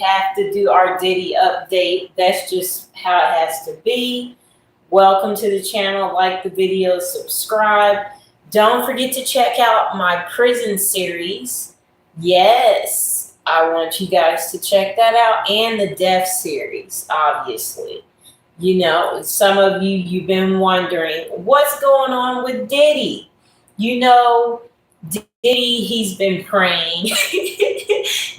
have to do our Diddy update. That's just how it has to be. Welcome to the channel. Like the video, subscribe. Don't forget to check out my prison series. Yes, I want you guys to check that out. And the death series, obviously. You know, some of you've been wondering, what's going on with Diddy? You know, Diddy, he's been praying.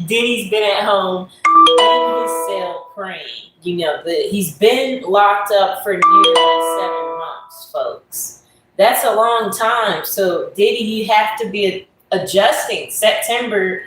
Diddy's been at home in his cell praying. You know, he's been locked up for nearly 7 months, folks. That's a long time. So, Diddy, you have to be adjusting. September,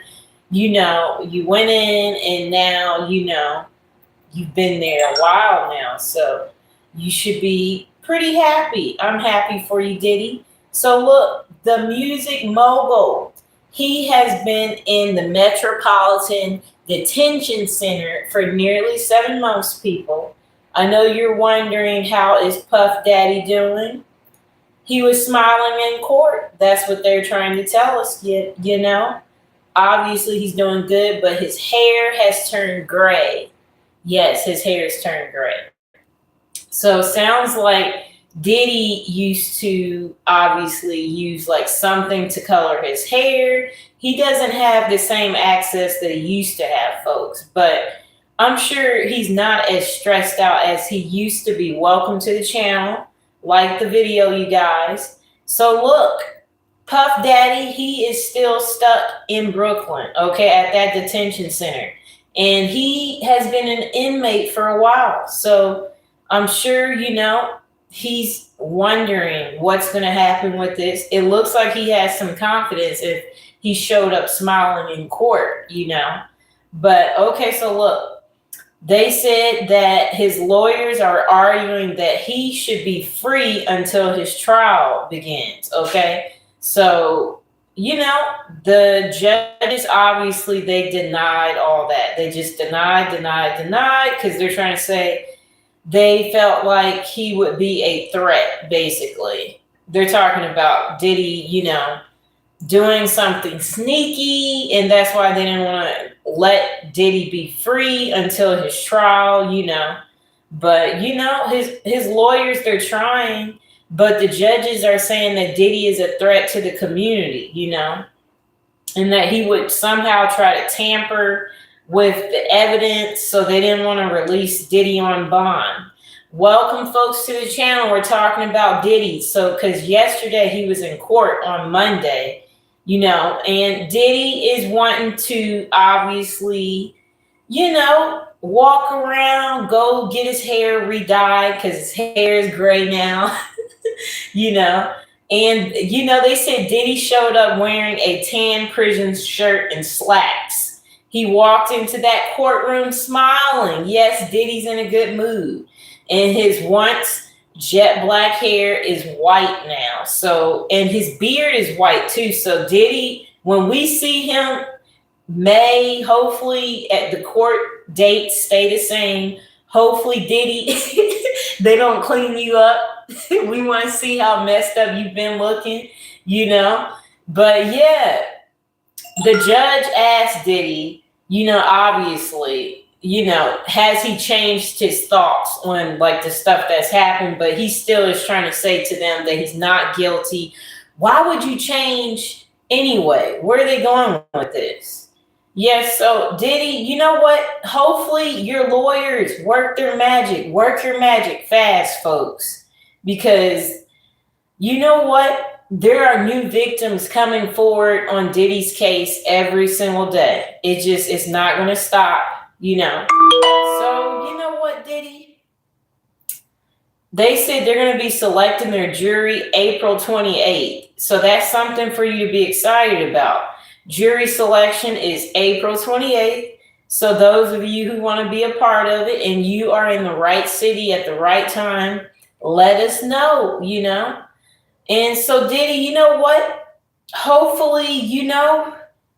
you went in and now, you've been there a while now. So, you should be pretty happy. I'm happy for you, Diddy. So, look, the music mogul, he has been in the Metropolitan Detention Center for nearly 7 months, people. I know you're wondering, how is Puff Daddy doing? He was smiling in court. That's what they're trying to tell us, you know. Obviously, he's doing good, but his hair has turned gray. Yes, his hair has turned gray. So, sounds like Diddy used to obviously use like something to color his hair. He doesn't have the same access that he used to have, folks, but I'm sure he's not as stressed out as he used to be. Welcome to the channel. Like the video, you guys. So look, Puff Daddy, he is still stuck in Brooklyn, okay, at that detention center. And he has been an inmate for a while. So I'm sure, he's wondering what's going to happen with this. It looks like he has some confidence if he showed up smiling in court, But, okay, so look. They said that his lawyers are arguing that he should be free until his trial begins, okay? So, the judges, obviously, they denied all that. They just denied, because they're trying to say they felt like he would be a threat, basically. They're talking about Diddy, doing something sneaky, and that's why they didn't want to let Diddy be free until his trial, But, his lawyers, they're trying, but the judges are saying that Diddy is a threat to the community, and that he would somehow try to tamper with the evidence, so they didn't want to release Diddy on bond. Welcome, folks, to the channel. We're talking about Diddy. So, because yesterday he was in court on Monday, and Diddy is wanting to obviously, walk around, go get his hair re-dyed because his hair is gray now, And, they said Diddy showed up wearing a tan prison shirt and slacks. He walked into that courtroom smiling. Yes, Diddy's in a good mood. And his once jet black hair is white now. So, and his beard is white too. So Diddy, when we see him, may hopefully at the court dates stay the same. Hopefully, Diddy, they don't clean you up. We want to see how messed up you've been looking, But yeah, the judge asked Diddy, obviously, has he changed his thoughts on like the stuff that's happened, but he still is trying to say to them that he's not guilty. Why would you change anyway? Where are they going with this? Yes, so Diddy, you know what? Hopefully your lawyers work your magic fast, folks, because you know what? There are new victims coming forward on Diddy's case every single day. It's not going to stop. So, you know what, Diddy? They said they're going to be selecting their jury April 28th. So that's something for you to be excited about. Jury selection is April 28th. So those of you who want to be a part of it and you are in the right city at the right time, let us know, And so, Diddy, you know what? Hopefully,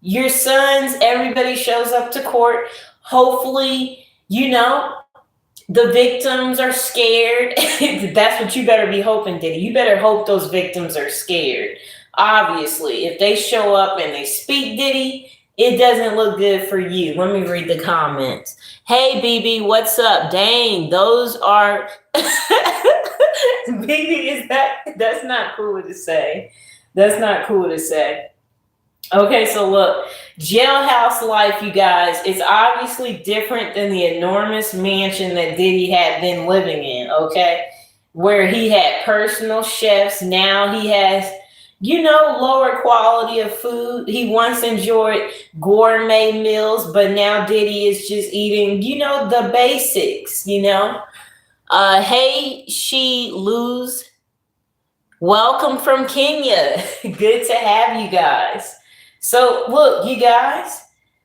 your sons, everybody shows up to court. Hopefully, the victims are scared. That's what you better be hoping, Diddy. You better hope those victims are scared. Obviously, if they show up and they speak Diddy, It doesn't look good for you. Let me read the comments. Hey, BB, what's up? Dang, those are... BB, that's not cool to say. That's not cool to say. Okay, so look, jailhouse life, you guys, is obviously different than the enormous mansion that Diddy had been living in, okay? Where he had personal chefs. Now he has, lower quality of food. He once enjoyed gourmet meals, but now Diddy is just eating, the basics, Hey, she lose. Welcome from Kenya. Good to have you guys. So look, you guys,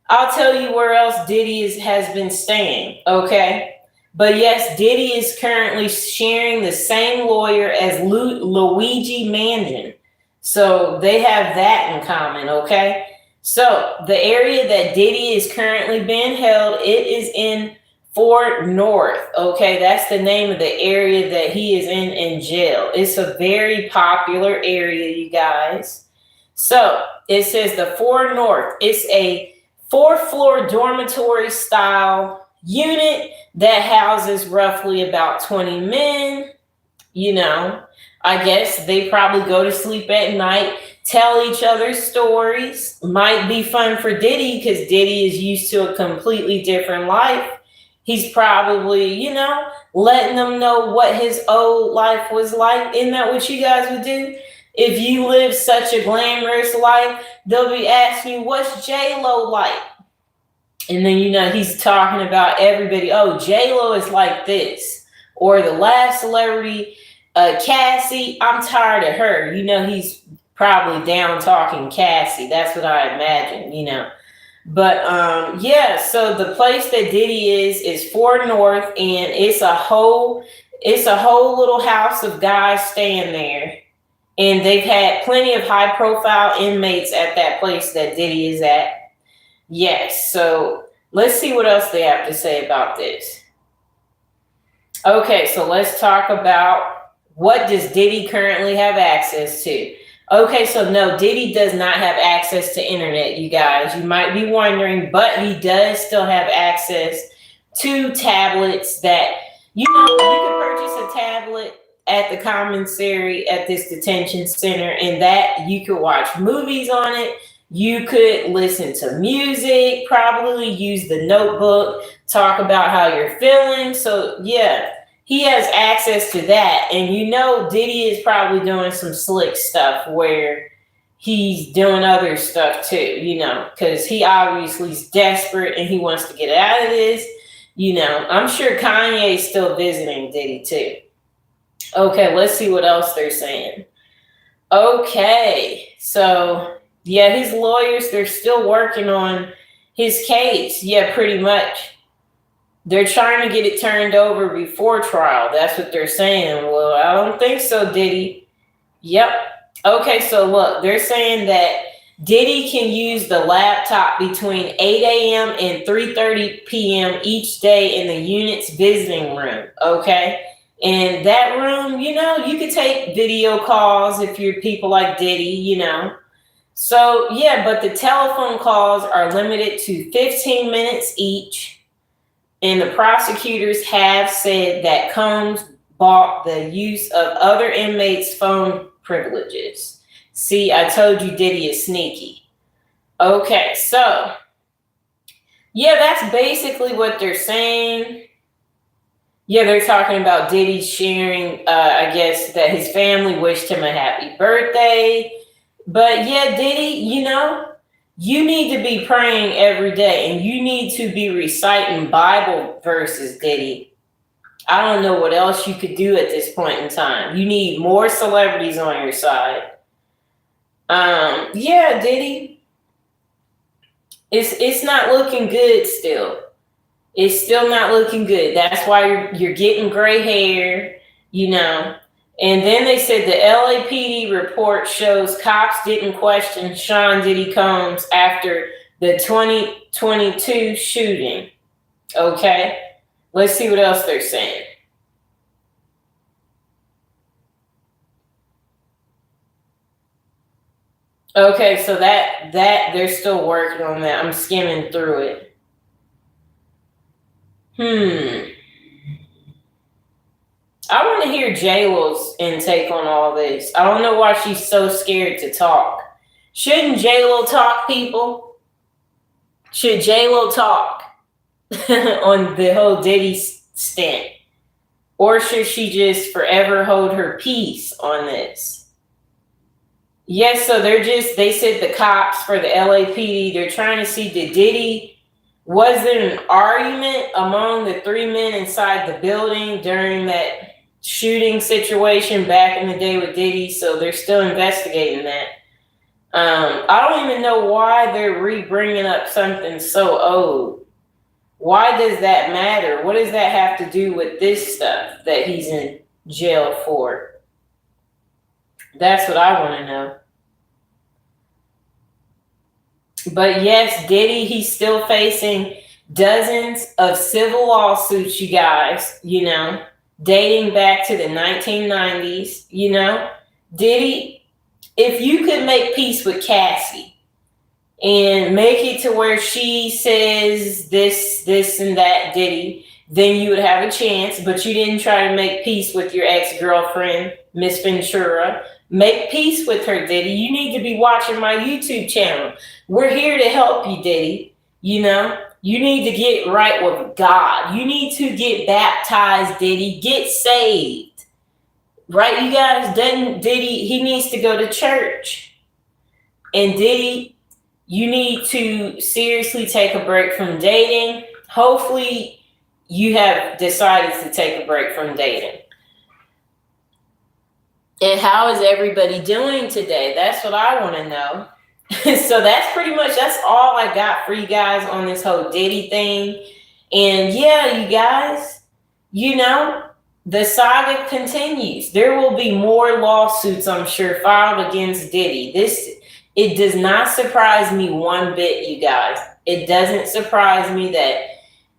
I'll tell you where else Diddy has been staying, okay? But yes, Diddy is currently sharing the same lawyer as Luigi Mansion. So they have that in common, okay? So the area that Diddy is currently being held, it is in Fort North, okay? That's the name of the area that he is in jail. It's a very popular area, you guys. So it says the Fort North. It's a 4th-floor dormitory style unit that houses roughly about 20 men. I guess they probably go to sleep at night, tell each other stories. Might be fun for Diddy because Diddy is used to a completely different life. He's probably, letting them know what his old life was like. Isn't that what you guys would do? If you live such a glamorous life, they'll be asking you, what's J-Lo like? And then, he's talking about everybody. Oh, J-Lo is like this. Or the last celebrity, Cassie, I'm tired of her. He's probably down talking Cassie. That's what I imagine, But yeah, so the place that Diddy is Fort North, and it's a whole little house of guys staying there. And they've had plenty of high profile inmates at that place that Diddy is at. Yes, so let's see what else they have to say about this. Okay, so let's talk about what does Diddy currently have access to. Okay, so no, Diddy does not have access to internet, you guys. You might be wondering, but he does still have access to tablets that, you can purchase a tablet at the commissary at this detention center, and that you could watch movies on it. You could listen to music, probably use the notebook, talk about how you're feeling. So yeah, he has access to that. And Diddy is probably doing some slick stuff where he's doing other stuff too, because he obviously is desperate and he wants to get out of this. I'm sure Kanye's still visiting Diddy too. Okay, let's see what else they're saying. Okay, so yeah, his lawyers, they're still working on his case. Yeah, pretty much. They're trying to get it turned over before trial. That's what they're saying. Well, I don't think so, Diddy. Yep. Okay, so look, they're saying that Diddy can use the laptop between 8 a.m. and 3:30 p.m. each day in the unit's visiting room. Okay. And that room, you could take video calls if you're people like Diddy, So, yeah, but the telephone calls are limited to 15 minutes each. And the prosecutors have said that Combs bought the use of other inmates' phone privileges. See, I told you Diddy is sneaky. Okay, so, yeah, that's basically what they're saying. Yeah, they're talking about Diddy sharing, I guess, that his family wished him a happy birthday. But yeah, Diddy, you need to be praying every day, and you need to be reciting Bible verses, Diddy. I don't know what else you could do at this point in time. You need more celebrities on your side. Yeah, Diddy. It's not looking good still. It's still not looking good. That's why you're getting gray hair, And then they said the LAPD report shows cops didn't question Sean Diddy Combs after the 2022 shooting. Okay, let's see what else they're saying. Okay, so that they're still working on that. I'm skimming through it. I want to hear J-Lo's intake on all this. I don't know why she's so scared to talk. Shouldn't J-Lo talk, people? Should J-Lo talk on the whole Diddy stint? Or should she just forever hold her peace on this? Yes, so they said the cops for the LAPD, they're trying to see did Diddy, was there an argument among the three men inside the building during that shooting situation back in the day with Diddy? So they're still investigating that. I don't even know why they're bringing up something so old. Why does that matter? What does that have to do with this stuff that he's in jail for? That's what I want to know. But yes, Diddy, he's still facing dozens of civil lawsuits, you guys, dating back to the 1990s, Diddy, if you could make peace with Cassie and make it to where she says this, and that, Diddy, then you would have a chance, but you didn't try to make peace with your ex-girlfriend, Miss Ventura. Make peace with her, Diddy. You need to be watching my YouTube channel. We're here to help you, Diddy. You need to get right with God. You need to get baptized, Diddy. Get saved. Right, you guys? Diddy, he needs to go to church. And Diddy, you need to seriously take a break from dating. Hopefully, you have decided to take a break from dating. And how is everybody doing today? That's what I want to know. So that's all I got for you guys on this whole Diddy thing. And yeah, you guys, the saga continues. There will be more lawsuits, I'm sure, filed against Diddy. It does not surprise me one bit, you guys. It doesn't surprise me that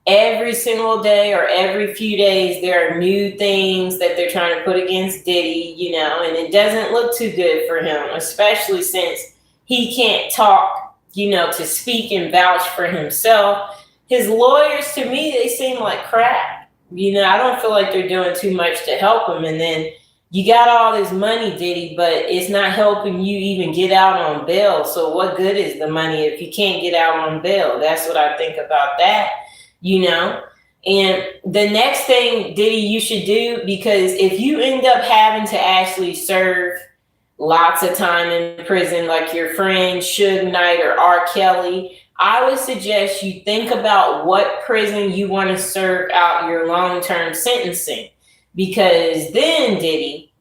every single day or every few days there are new things that they're trying to put against Diddy, and it doesn't look too good for him, especially since he can't talk, to speak and vouch for himself. His lawyers, to me, they seem like crap. I don't feel like they're doing too much to help him. And then you got all this money, Diddy, but it's not helping you even get out on bail. So what good is the money if you can't get out on bail? That's what I think about that. And the next thing, Diddy, you should do, because if you end up having to actually serve lots of time in prison, like your friend Suge Knight or R. Kelly, I would suggest you think about what prison you want to serve out your long-term sentencing. Because then, Diddy,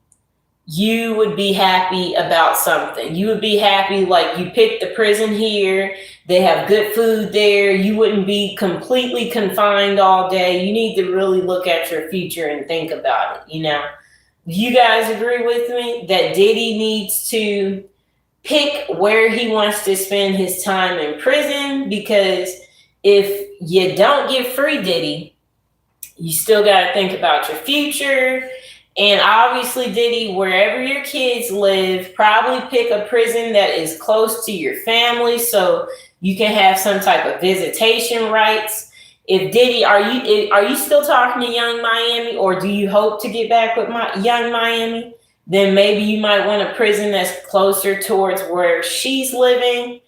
you would be happy about something. You would be happy, like you picked the prison here. They have good food there. You wouldn't be completely confined all day. You need to really look at your future and think about it, You guys agree with me that Diddy needs to pick where he wants to spend his time in prison? Because if you don't get free, Diddy, you still got to think about your future. And obviously, Diddy, wherever your kids live, probably pick a prison that is close to your family so you can have some type of visitation rights. If Diddy, are you still talking to Young Miami, or do you hope to get back with Young Miami? Then maybe you might want a prison that's closer towards where she's living,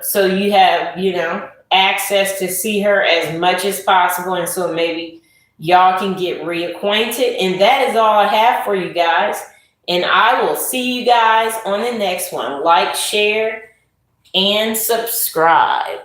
so you have, access to see her as much as possible. And so maybe y'all can get reacquainted. And that is all I have for you guys. And I will see you guys on the next one. Like, share, and subscribe.